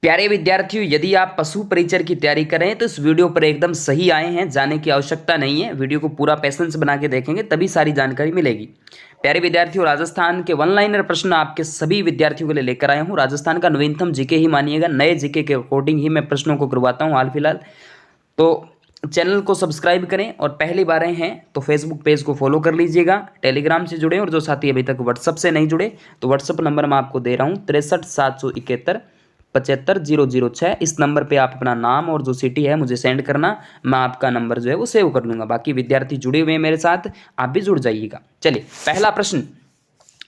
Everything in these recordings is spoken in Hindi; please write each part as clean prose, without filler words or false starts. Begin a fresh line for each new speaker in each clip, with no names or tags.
प्यारे विद्यार्थियों, यदि आप पशु परिचर की तैयारी कर रहे हैं तो इस वीडियो पर एकदम सही आए हैं। जाने की आवश्यकता नहीं है। वीडियो को पूरा पैसेंस बना के देखेंगे तभी सारी जानकारी मिलेगी। प्यारे विद्यार्थियों, राजस्थान के वन लाइनर प्रश्न आपके सभी विद्यार्थियों के लिए लेकर आया हूँ। राजस्थान का नवीनतम जीके ही मानिएगा, नए जीके के अकॉर्डिंग ही मैं प्रश्नों को करवाता हूँ हाल फिलहाल। तो चैनल को सब्सक्राइब करें और पहली बार आए हैं तो फेसबुक पेज को फॉलो कर लीजिएगा, टेलीग्राम से जुड़े। और जो साथी अभी तक व्हाट्सअप से नहीं जुड़े तो व्हाट्सअप नंबर मैं आपको दे रहा हूँ 63 771 75 006। इस नंबर पे आप अपना नाम और जो सिटी है मुझे सेंड करना, मैं आपका नंबर जो है वो सेव कर लूँगा। बाकी विद्यार्थी जुड़े हुए हैं मेरे साथ, आप भी जुड़ जाइएगा। चलिए, पहला प्रश्न,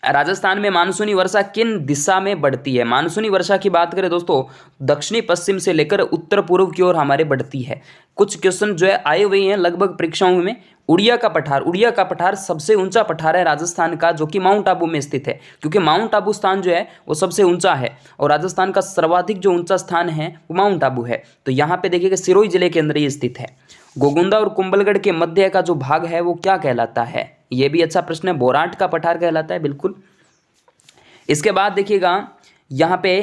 राजस्थान में मानसूनी वर्षा किन दिशा में बढ़ती है? मानसूनी वर्षा की बात करें दोस्तों, दक्षिणी पश्चिम से लेकर उत्तर पूर्व की ओर हमारे बढ़ती है। कुछ क्वेश्चन जो है आए हुए हैं लगभग परीक्षाओं में। उड़िया का पठार सबसे ऊंचा पठार है राजस्थान का, जो कि माउंट आबू में स्थित है, क्योंकि माउंट आबू स्थान जो है वो सबसे ऊंचा है और राजस्थान का सर्वाधिक जो ऊंचा स्थान है वो माउंट आबू है। तो यहाँ पे देखिएगा सिरोही जिले के अंदर ये स्थित है। गोगुंदा और कुंभलगढ़ के मध्य का जो भाग है वो क्या कहलाता है? ये भी अच्छा प्रश्न है। बोराट का पठार कहलाता है, बिल्कुल। इसके बाद देखिएगा यहाँ पे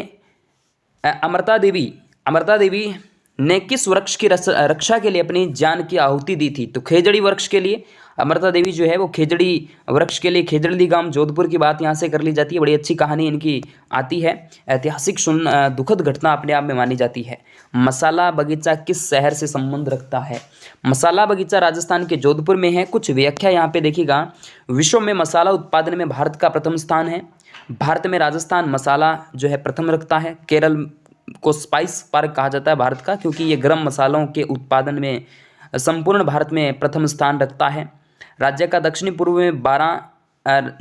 अमृता देवी ने किस वृक्ष की रक्षा के लिए अपनी जान की आहुति दी थी? तो खेजड़ी वृक्ष के लिए अमृता देवी जो है वो खेजड़ी वृक्ष के लिए, खेजड़ी गांव जोधपुर की बात यहाँ से कर ली जाती है। बड़ी अच्छी कहानी इनकी आती है, ऐतिहासिक दुखद घटना अपने आप में मानी जाती है। मसाला बगीचा किस शहर से संबंध रखता है? मसाला बगीचा राजस्थान के जोधपुर में है। कुछ व्याख्या यहाँ पे देखिएगा। विश्व में मसाला उत्पादन में भारत का प्रथम स्थान है। भारत में राजस्थान मसाला जो है प्रथम रखता है। केरल को स्पाइस पार्क कहा जाता है भारत का, क्योंकि ये गर्म मसालों के उत्पादन में संपूर्ण भारत में प्रथम स्थान रखता है। राज्य का दक्षिणी पूर्व में 12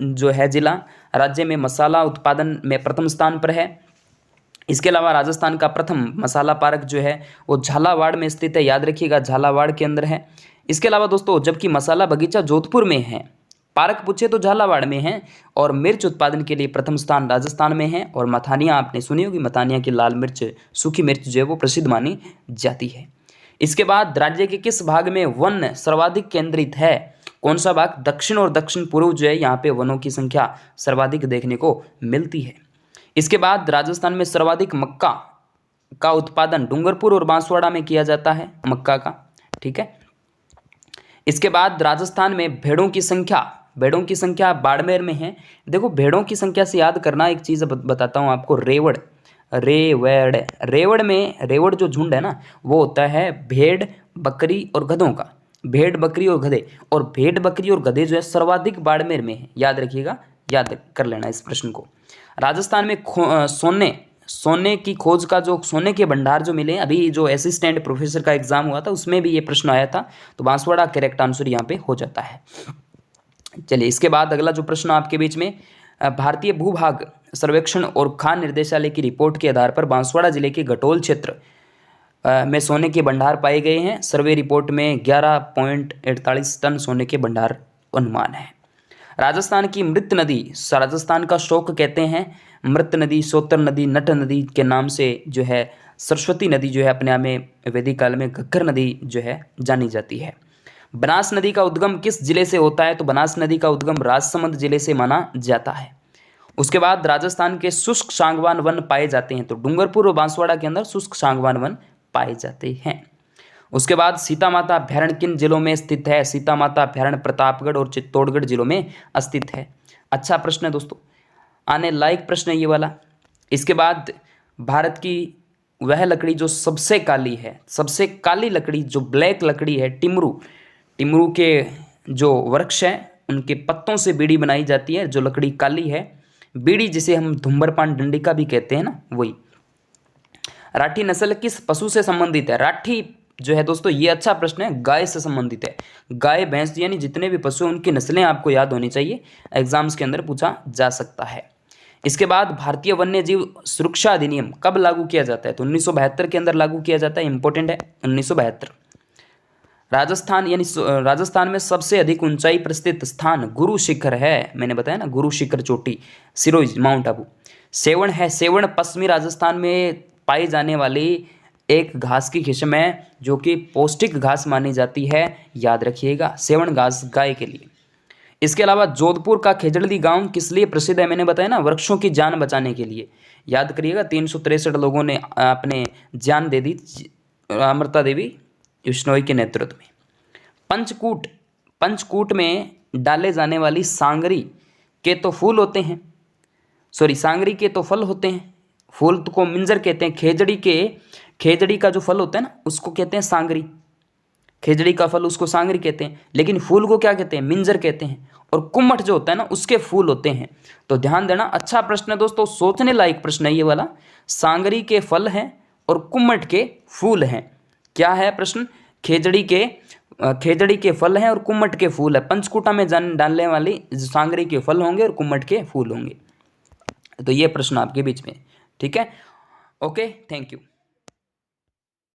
जो है जिला राज्य में मसाला उत्पादन में प्रथम स्थान पर है। इसके अलावा राजस्थान का प्रथम मसाला पार्क जो है वो झालावाड़ में स्थित है, याद रखिएगा, झालावाड़ के अंदर है। इसके अलावा दोस्तों, जबकि मसाला बगीचा जोधपुर में है, पार्क पूछे तो झालावाड़ में है, और मिर्च उत्पादन के लिए प्रथम स्थान राजस्थान में है। और मथानिया आपने सुनी होगी, मथानिया की लाल मिर्च, सूखी मिर्च जो है वो प्रसिद्ध मानी जाती है। इसके बाद राज्य के किस भाग में वन सर्वाधिक केंद्रित है? कौन सा भाग? दक्षिण और दक्षिण पूर्व जो है यहाँ पे वनों की संख्या सर्वाधिक देखने को मिलती है। इसके बाद राजस्थान में सर्वाधिक मक्का का उत्पादन डूंगरपुर और बांसवाड़ा में किया जाता है, मक्का का, ठीक है। इसके बाद राजस्थान में भेड़ों की संख्या बाड़मेर में है। देखो, भेड़ों की संख्या से याद करना एक चीज़ बताता हूँ आपको, रेवड़ जो झुंड है ना, वो होता है भेड़, बकरी और गधों का। भेड़, बकरी और गधे, और भेड़, बकरी और गधे जो है सर्वाधिक बाड़मेर में है, याद रखिएगा, याद कर लेना इस प्रश्न को। राजस्थान में सोने की खोज का, जो सोने के भंडार जो मिले, अभी जो असिस्टेंट प्रोफेसर का एग्जाम हुआ था उसमें भी ये प्रश्न आया था, तो बांसवाड़ा करेक्ट आंसर यहाँ पे हो जाता है। चलिए, इसके बाद अगला जो प्रश्न आपके बीच में, भारतीय भूभाग सर्वेक्षण और खान निर्देशालय की रिपोर्ट के आधार पर बांसवाड़ा जिले के घटोल क्षेत्र में सोने के भंडार पाए गए हैं। सर्वे रिपोर्ट में 11.48 टन सोने के भंडार अनुमान है। राजस्थान की मृत नदी, राजस्थान का शोक कहते हैं, मृत नदी, सोतर नदी, नट नदी के नाम से जो है सरस्वती नदी जो है अपने आप में वैदिक काल में घग्गर नदी जो है जानी जाती है। बनास नदी का उद्गम किस जिले से होता है? तो बनास नदी का उद्गम राजसमंद जिले से माना जाता है। उसके बाद राजस्थान के शुष्क सागवान वन पाए जाते हैं, तो डूंगरपुर और बांसवाड़ा के अंदर शुष्क सागवान वन पाए जाते हैं। उसके बाद सीता माता अभ्यारण्य किन जिलों में स्थित है? सीता माता अभ्यारण्य प्रतापगढ़ और चित्तौड़गढ़ जिलों में स्थित है। अच्छा प्रश्न है दोस्तों, आने लायक प्रश्न है ये वाला। इसके बाद भारत की वह लकड़ी जो सबसे काली लकड़ी, जो ब्लैक लकड़ी है, टिमरू के जो वृक्ष हैं उनके पत्तों से बीड़ी बनाई जाती है। जो लकड़ी काली है, बीड़ी जिसे हम धूम्रपान डंडिका भी कहते हैं ना, वही। राठी नस्ल किस पशु से संबंधित है? राठी जो है दोस्तों, ये अच्छा प्रश्न है, गाय से संबंधित है। गाय, भैंस, यानी जितने भी पशु हैं उनकी नस्लें आपको याद होनी चाहिए, एग्जाम्स के अंदर पूछा जा सकता है। इसके बाद भारतीय वन्य जीव सुरक्षा अधिनियम कब लागू किया जाता है? तो 1972 के अंदर लागू किया जाता है, इंपॉर्टेंट है 1972। राजस्थान में सबसे अधिक ऊंचाई पर स्थित स्थान गुरु शिखर है, मैंने बताया ना, गुरु शिखर चोटी, सिरोही, माउंट आबू। सेवण पश्चिमी राजस्थान में पाई जाने वाली एक घास की किस्म है जो कि पौष्टिक घास मानी जाती है, याद रखिएगा, सेवण घास गाय के लिए। इसके अलावा जोधपुर का खेजड़ी गांव किस लिए प्रसिद्ध है, मैंने बताया ना, वृक्षों की जान बचाने के लिए। याद करिएगा 363 लोगों ने अपने जान दे दी अमृता देवी बिश्नोई के नेतृत्व में। पंचकूट, पंचकूट में डाले जाने वाली सांगरी के तो फूल होते हैं, सॉरी सांगरी के तो फल होते हैं, फूल को मिंजर कहते हैं। खेजड़ी का जो फल होता है ना उसको कहते हैं सांगरी, खेजड़ी का फल उसको सांगरी कहते हैं, लेकिन फूल को क्या कहते हैं, मिंजर कहते हैं। और कुम्मठ जो होता है ना उसके फूल होते हैं। तो ध्यान देना, अच्छा प्रश्न है दोस्तों, सोचने लायक प्रश्न है ये वाला। सांगरी के फल हैं और कुम्मठ के फूल हैं। क्या है प्रश्न, खेजड़ी के फल हैं और कुम्मठ के फूल है। पंचकूटा में डालने वाली सांगरी के फल होंगे और कुम्मठ के फूल होंगे। तो ये प्रश्न आपके बीच में, ठीक है। Okay, thank you.